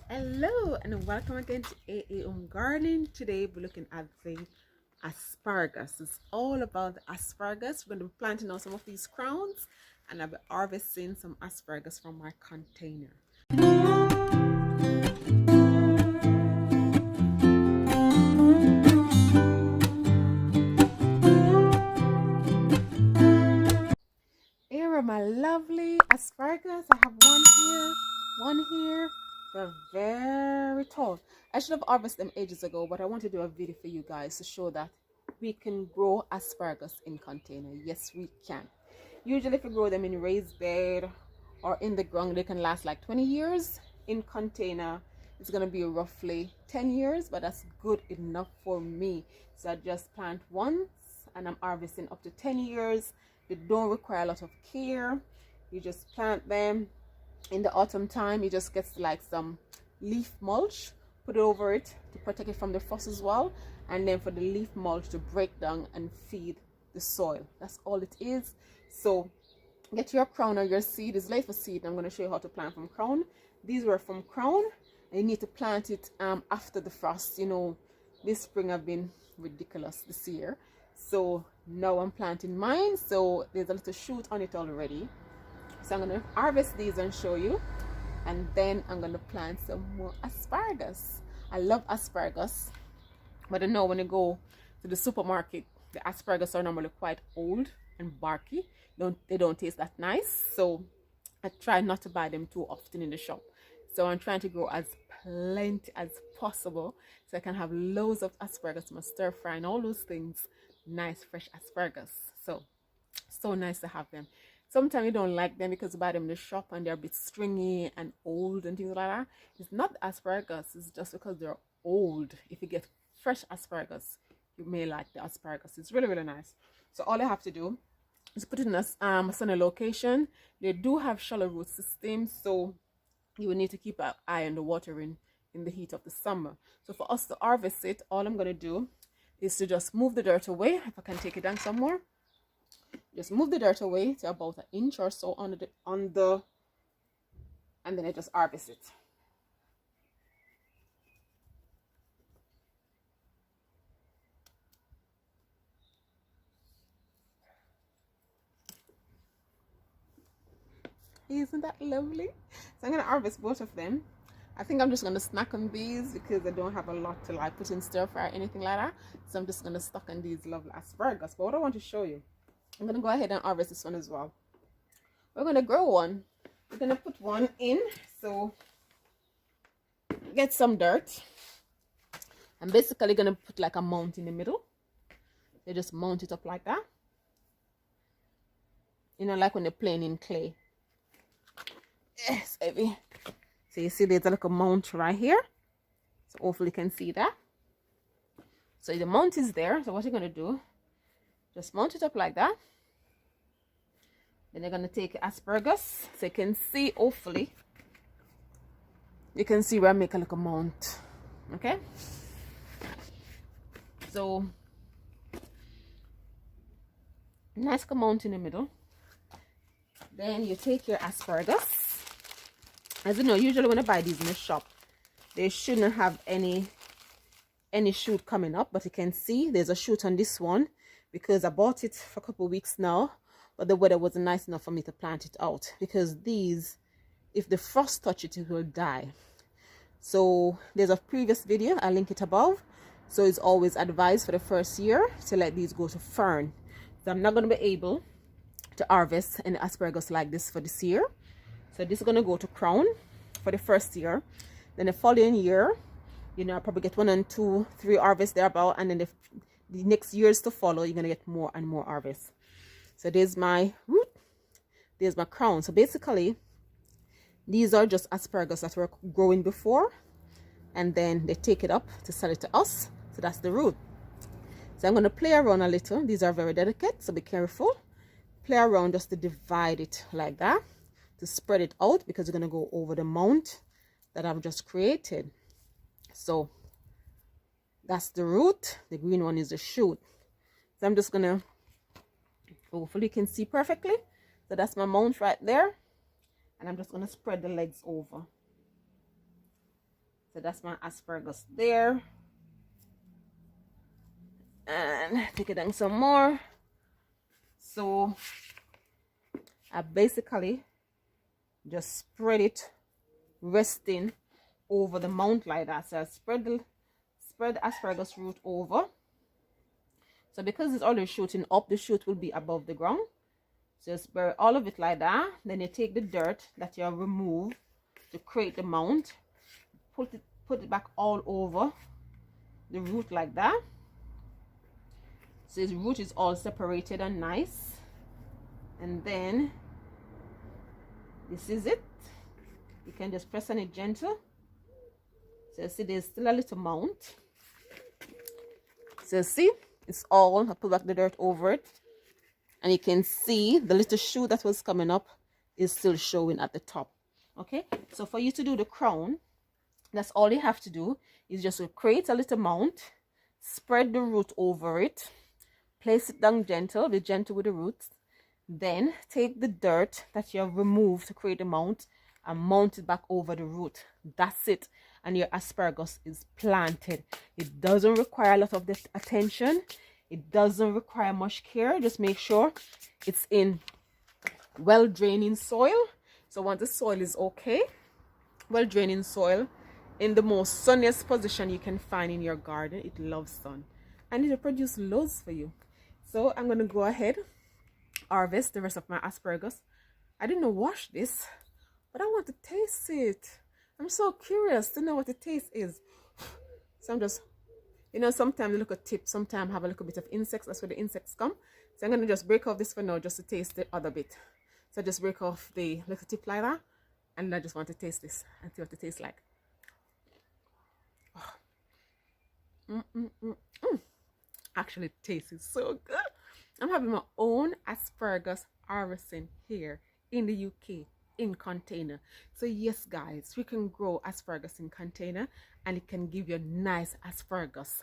Hello and welcome again to AA Gardening. Today we're looking at the asparagus. It's all about the asparagus. We're going to be planting out some of these crowns and I'll be harvesting some asparagus from my container. Here are my lovely asparagus. I have one here. They're very tall. I should have harvested them ages ago, but I want to do a video for you guys to show that we can grow asparagus in container. Yes, we can. Usually if you grow them in raised bed or in the ground, they can last like 20 years. In container, it's going to be roughly 10 years, but that's good enough for me. So I just plant once and I'm harvesting up to 10 years. They don't require a lot of care. You just plant them. In the autumn time, you just get like some leaf mulch, put it over it to protect it from the frost as well, and then for the leaf mulch to break down and feed the soil. That's all it is. So get your crown or your seed. It's late for seed. I'm going to show you how to plant from crown. These were from crown, and you need to plant it after the frost. You know, this spring have been ridiculous this year, so now I'm planting mine. So there's a little shoot on it already. So I'm going to harvest these and show you, and then I'm going to plant some more asparagus. I love asparagus, but I know when you go to the supermarket, the asparagus are normally quite old and barky. They don't taste that nice, so I try not to buy them too often in the shop. So I'm trying to grow as plenty as possible so I can have loads of asparagus, my stir fry and all those things. Nice fresh asparagus. So nice to have them. Sometimes you don't like them because you buy them in the shop and they're a bit stringy and old and things like that. It's not the asparagus, it's just because they're old. If you get fresh asparagus, you may like the asparagus. It's really, really nice. So all I have to do is put it in a sunny location. They do have shallow root systems, so you will need to keep an eye on the watering in the heat of the summer. So for us to harvest it, all I'm going to do is to just move the dirt away. If I can take it down some more. Just move the dirt away to about 1 inch or so on the and then I just harvest it. Isn't that lovely? So I'm gonna harvest both of them. I think I'm just gonna snack on these because I don't have a lot to like put in stir fry or anything like that. So I'm just gonna stock on these lovely asparagus. But what I want to show you, I'm gonna go ahead and harvest this one as well. We're gonna grow one. We're gonna put one in. So get some dirt. I'm basically gonna put like a mount in the middle. They just mount it up like that. You know, like when they're playing in clay. Yes, baby. So you see there's a little mount right here. So hopefully you can see that. So the mount is there. So what you're gonna do, just mount it up like that. Then you're gonna take asparagus. So you can see, hopefully, you can see where I make a little mount. Okay. So nice mount in the middle. Then you take your asparagus. As you know, usually when I buy these in the shop, they shouldn't have any shoot coming up, but you can see there's a shoot on this one because I bought it for a couple of weeks now, but the weather wasn't nice enough for me to plant it out because these, if the frost touch it, it will die. So there's a previous video, I'll link it above. So it's always advised for the first year to let these go to fern. So I'm not going to be able to harvest any asparagus like this for this year. So this is going to go to crown for the first year. Then the following year, you know, I'll probably get 1 and 2, 3 harvests thereabout, and then the next years to follow, you're going to get more and more harvests. So there's my root, there's my crown. So basically, these are just asparagus that were growing before, and then they take it up to sell it to us. So that's the root. So I'm going to play around a little. These are very delicate, so be careful. Play around just to divide it like that, to spread it out, because you're going to go over the mount that I've just created. So that's the root. The green one is the shoot. So I'm just going to, hopefully you can see perfectly. So that's my mount right there. And I'm just going to spread the legs over. So that's my asparagus there. And take it down some more. So I basically just spread it resting over the mount like that. So I spread the asparagus root over. So because it's already shooting up, the shoot will be above the ground. So you spread all of it like that. Then you take the dirt that you have removed to create the mount, put it back all over the root like that. So his root is all separated and nice. And then this is it. You can just press on it gentle. So you see there's still a little mount. So you see it's all, I put back the dirt over it. And you can see the little shoot that was coming up is still showing at the top. Okay, so for you to do the crown, that's all you have to do is just create a little mount, spread the root over it, place it down gentle, be gentle with the roots. Then take the dirt that you have removed to create the mount and mount it back over the root. That's it. And your asparagus is planted. It doesn't require a lot of this attention. It doesn't require much care. Just make sure it's in well draining soil. So once the soil is okay, well draining soil in the most sunniest position you can find in your garden. It loves sun and it'll produce loads for you. So I'm going to go ahead, harvest the rest of my asparagus. I didn't wash this, but I want to taste it. I'm so curious to know what the taste is. So I'm just, you know, sometimes you look at tips, sometimes have a little bit of insects. That's where the insects come. So I'm going to just break off this for now just to taste the other bit. So I just break off the little tip like that. And I just want to taste this and see what it tastes like. Actually, it tastes so good. I'm having my own asparagus harvesting here in the UK in container. So yes guys, we can grow asparagus in container and it can give you nice asparagus.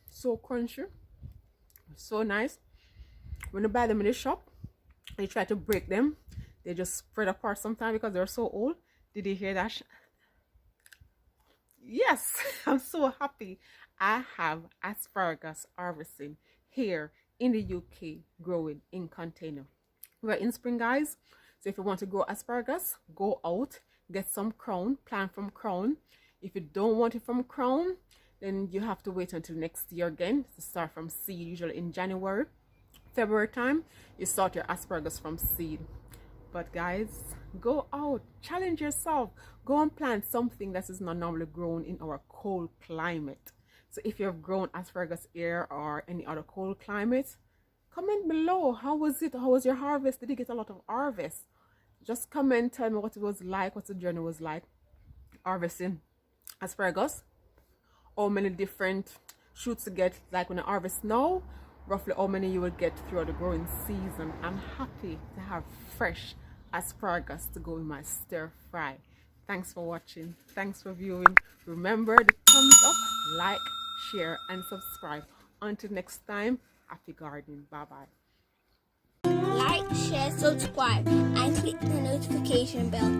So crunchy, so nice. When you buy them in the shop and you try to break them, they just spread apart sometimes because they're so old. Did you hear that? Yes, I'm so happy. I have asparagus harvesting here in the UK, growing in container. We're in spring, guys. So if you want to grow asparagus, go out, get some crown, plant from crown. If you don't want it from crown, then you have to wait until next year again to start from seed. Usually in January, February time, you start your asparagus from seed. But guys, go out, challenge yourself, go and plant something that is not normally grown in our cold climate. So if you have grown asparagus here or any other cold climate, comment below. How was it? How was your harvest? Did you get a lot of harvest? Just comment, tell me what it was like, what the journey was like harvesting asparagus. How many different shoots to get, like when I harvest now, roughly how many you will get throughout the growing season. I'm happy to have fresh asparagus to go in my stir fry. Thanks for watching. Thanks for viewing. Remember the thumbs up, like, share and subscribe. Until next time, happy gardening. Bye bye. Like, share, subscribe and click the notification bell.